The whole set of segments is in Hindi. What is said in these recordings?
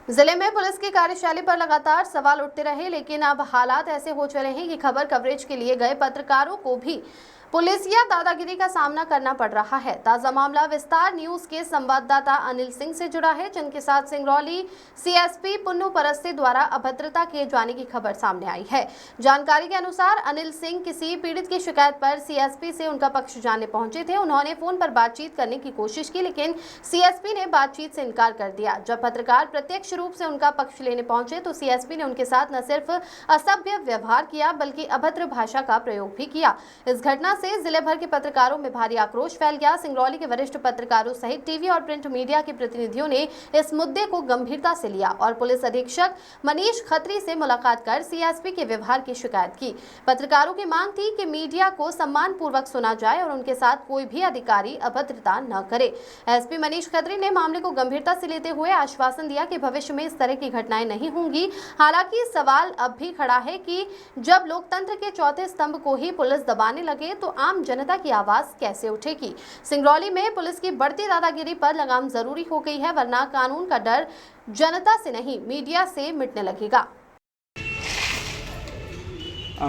जिले में पुलिस की कार्यशैली पर लगातार सवाल उठते रहे, लेकिन अब हालात ऐसे हो चले हैं कि खबर कवरेज के लिए गए पत्रकारों को भी पुलिस या दादागिरी का सामना करना पड़ रहा है। ताजा मामला विस्तार न्यूज के संवाददाता अनिल सिंह से जुड़ा है, जिनके साथ सिंगरौली सीएसपी पुन्नू परस्ते द्वारा अभद्रता किए जाने की खबर सामने आई है। जानकारी के अनुसार अनिल सिंह किसी पीड़ित की शिकायत पर सीएसपी से उनका पक्ष जानने पहुंचे थे। उन्होंने फोन पर बातचीत करने की कोशिश की, लेकिन सीएसपी ने बातचीत से इनकार कर दिया। जब पत्रकार प्रत्यक्ष रूप से उनका पक्ष लेने पहुंचे तो सीएसपी ने उनके साथ न सिर्फ असभ्य व्यवहार किया बल्कि अभद्र भाषा का प्रयोग भी किया। इस घटना से जिले भर के पत्रकारों में भारी आक्रोश फैल गया। सिंगरौली के वरिष्ठ पत्रकारों सहित टीवी और प्रिंट मीडिया के प्रतिनिधियों ने इस मुद्दे को गंभीरता से लिया और पुलिस अधीक्षक मनीष खत्री से मुलाकात कर सीएसपी के व्यवहार की शिकायत की। पत्रकारों की मांग थी कि मीडिया को सम्मान पूर्वक सुना जाए और उनके साथ कोई भी अधिकारी अभद्रता न करे। एसपी मनीष खत्री ने मामले को गंभीरता से लेते हुए आश्वासन दिया कि भविष्य में इस तरह की घटनाएं नहीं होंगी। हालांकि सवाल अब भी खड़ा है कि जब लोकतंत्र के चौथे स्तंभ को ही पुलिस दबाने लगे तो आम जनता की आवाज कैसे उठेगी। सिंगरौली में पुलिस की बढ़ती दादागिरी पर लगाम जरूरी हो गई है, वरना कानून का डर जनता से नहीं मीडिया से मिटने लगेगा।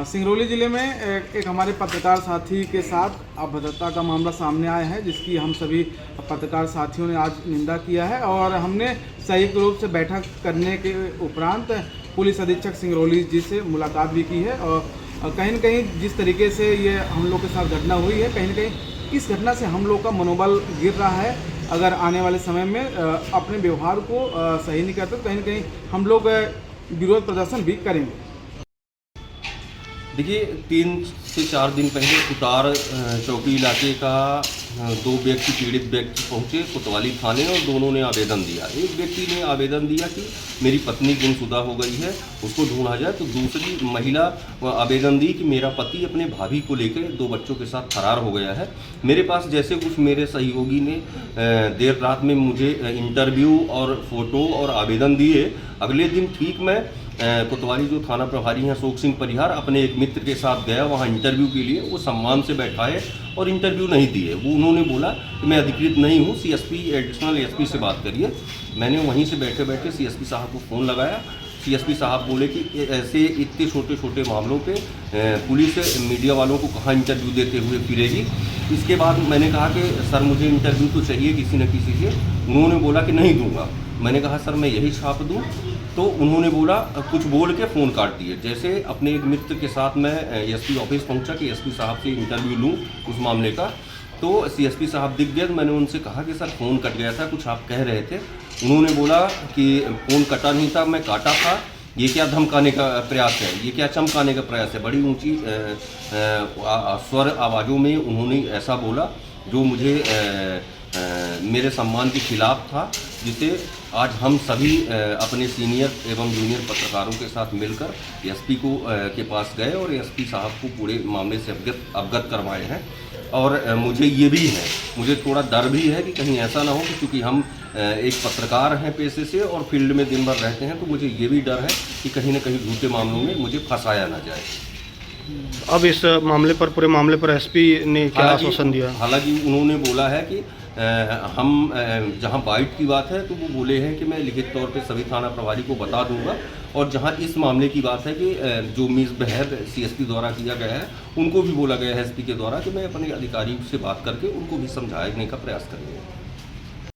सिंगरौली जिले में एक हमारे पत्रकार साथी के साथ अभद्रता का मामला सामने आया है, जिसकी हम सभी पत्रकार साथियों ने आज निंदा किया है और हमने संयुक्त रूप से बैठक करने के उपरांत पुलिस अधीक्षक सिंगरौली जी से मुलाकात भी की है। और कहीं न कहीं जिस तरीके से ये हम लोग के साथ घटना हुई है, कहीं न कहीं इस घटना से हम लोग का मनोबल गिर रहा है। अगर आने वाले समय में अपने व्यवहार को सही नहीं करते तो कहीं न कहीं हम लोग विरोध प्रदर्शन भी करेंगे। देखिए, 3 से 4 दिन पहले उतार चौकी इलाके का 2 व्यक्ति पीड़ित व्यक्ति पहुंचे कोतवाली थाने और दोनों ने आवेदन दिया। एक व्यक्ति ने आवेदन दिया कि मेरी पत्नी गुमशुदा हो गई है, उसको ढूंढा जाए, तो दूसरी महिला आवेदन दी कि मेरा पति अपने भाभी को लेकर 2 बच्चों के साथ फरार हो गया है। मेरे पास जैसे कुछ मेरे सहयोगी ने देर रात में मुझे इंटरव्यू और फोटो और आवेदन दिए। अगले दिन ठीक मैं कोतवाली जो थाना प्रभारी हैं अशोक सिंह परिहार अपने एक मित्र के साथ गया वहाँ इंटरव्यू के लिए। वो सम्मान से बैठाए और इंटरव्यू नहीं दिए। वो उन्होंने बोला कि मैं अधिकृत नहीं हूँ, सीएसपी एडिशनल एसपी से बात करिए। मैंने वहीं से बैठे बैठे सीएसपी साहब को फ़ोन लगाया। सीएसपी साहब बोले कि ऐसे इतने छोटे छोटे मामलों पे पुलिस मीडिया वालों को कहाँ इंटरव्यू देते हुए फिरेगी। इसके बाद मैंने कहा कि सर मुझे इंटरव्यू तो चाहिए किसी न किसी से। उन्होंने बोला कि नहीं दूंगा। मैंने कहा सर मैं यही छाप दूं, तो उन्होंने बोला कुछ बोल के फ़ोन काट दिए। जैसे अपने एक मित्र के साथ मैं एसपी ऑफिस पहुंचा कि एसपी साहब से इंटरव्यू लूं उस मामले का, तो सीएसपी साहब दिख गए। मैंने उनसे कहा कि सर फ़ोन कट गया था, कुछ आप कह रहे थे। उन्होंने बोला कि फ़ोन कटा नहीं था, मैं काटा था। ये क्या धमकाने का प्रयास है, ये क्या चमकाने का प्रयास है। बड़ी ऊँची स्वर आवाज़ों में उन्होंने ऐसा बोला जो मुझे मेरे सम्मान के खिलाफ था, जिसे आज हम सभी अपने सीनियर एवं जूनियर पत्रकारों के साथ मिलकर एसपी के पास गए और एसपी साहब को पूरे मामले से अवगत करवाए हैं। और मुझे ये भी है, मुझे थोड़ा डर भी है कि कहीं ऐसा ना हो कि क्योंकि हम एक पत्रकार हैं पेशे से और फील्ड में दिन भर रहते हैं, तो मुझे ये भी डर है कि कहीं ना कहीं झूठे मामलों में मुझे फंसाया ना जाए। अब इस मामले पर, पूरे मामले पर एसपी ने क्या आश्वासन दिया? हालांकि उन्होंने बोला है कि हम जहां बाइट की बात है तो वो बोले हैं कि मैं लिखित तौर पे सभी थाना प्रभारी को बता दूंगा। और जहां इस मामले की बात है कि जो मिसबिहेव सीएसपी द्वारा किया गया है, उनको भी बोला गया है एसपी के द्वारा कि मैं अपने अधिकारी से बात करके उनको भी समझाने का प्रयास करूँगा।